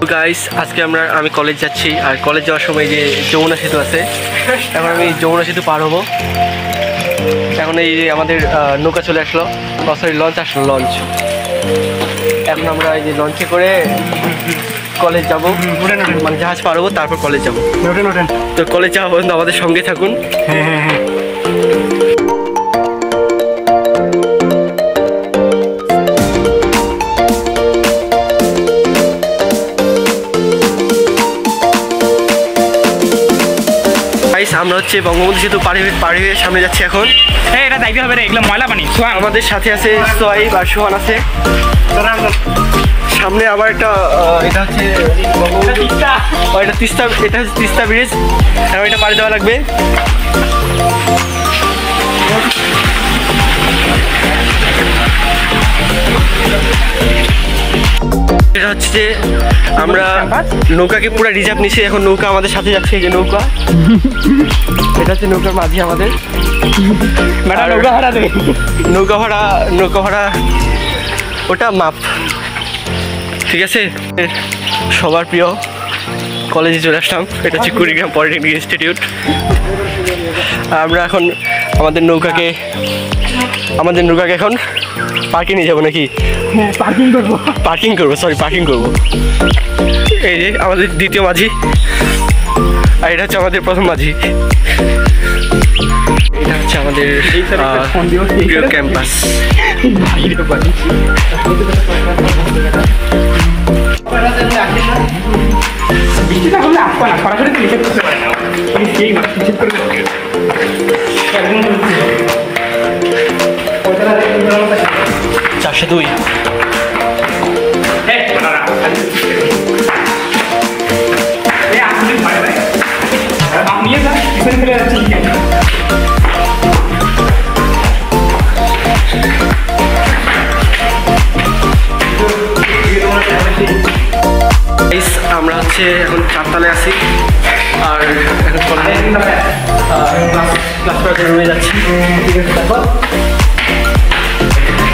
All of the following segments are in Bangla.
গাইস আজকে আমি কলেজ যাচ্ছি আর কলেজ যাওয়ার সময় যে যমুনা সেতু আছে এখন আমি যমুনা সেতু পার হবো। এখন এই যে আমাদের নৌকা চলে আসলো, সরি লঞ্চ আসলো, লঞ্চ। এখন আমরা এই যে লঞ্চে করে কলেজ যাবো, মানে জাহাজ পার হবো, তারপর কলেজ যাবো। তো কলেজ যাওয়া পর্যন্ত আমাদের সঙ্গে থাকুন। হ্যাঁ। আমরা হচ্ছে বঙ্গবন্ধু সেতু পাড়ি হয়ে সামনে যাচ্ছি এখন। হ্যাঁ, এটা যাইতে হবে রে, এগুলো ময়লা পানি। আমাদের সাথে আছে সোহাইব আর সোহান আছে। সামনে আবার একটা এটা হচ্ছে তিস্তা ব্রিজ, এবং এটা পাড়ি দেওয়া লাগবে। এটা হচ্ছে যে আমরা নৌকাকে পুরো রিজার্ভ নিচ্ছি, এখন নৌকা আমাদের সাথে যাচ্ছে। এই যে নৌকা, এটা হচ্ছে নৌকার মাঝি আমাদের। নৌকা ভাড়া ওটা মাপ, ঠিক আছে। সবার প্রিয় কলেজে চলে আসলাম, এটা হচ্ছে কুড়িগ্রাম পলিটেকনিক ইনস্টিটিউট। আমরা এখন আমাদের নৌকাকে এখন পার্কিং নিয়ে যাবো নাকি? পার্কিং করবো। এই যে আমাদের দ্বিতীয় মাঝি, আর এটা হচ্ছে আমাদের প্রথম মাঝি। এটা হচ্ছে আমাদের প্রিয় ক্যাম্পাস। চারশো দুই। আমরা হচ্ছে এখন 4 তলায় আছি, আর এখন ক্লাস করার রুমে যাচ্ছি।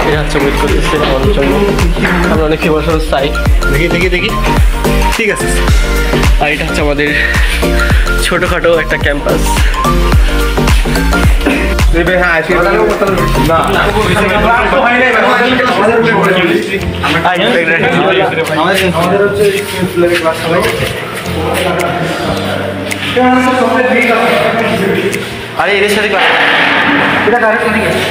এটা হচ্ছে ওয়েট করতেছে আমাদের জন্য। আমরা অনেক বছর সাইড দেখি ঠিক আছে। আর এটা হচ্ছে আমাদের ছোটোখাটো একটা ক্যাম্পাস। আরে এদের সাথে এটা কারেক্ট ঠিক আছে।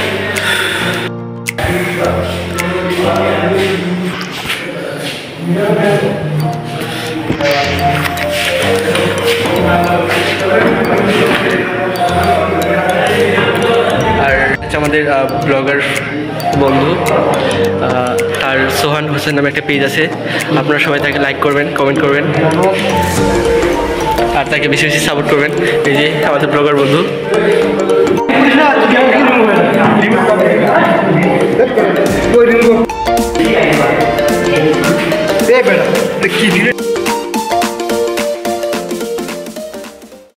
আর আমাদের ব্লগার বন্ধু, আর সোহান হোসেন নামে একটা পেজ আছে, আপনারা সবাই তাকে লাইক করবেন, কমেন্ট করবেন, আর তাকে বেশি বেশি সাপোর্ট করবেন। এই যে আমাদের ব্লগার বন্ধু।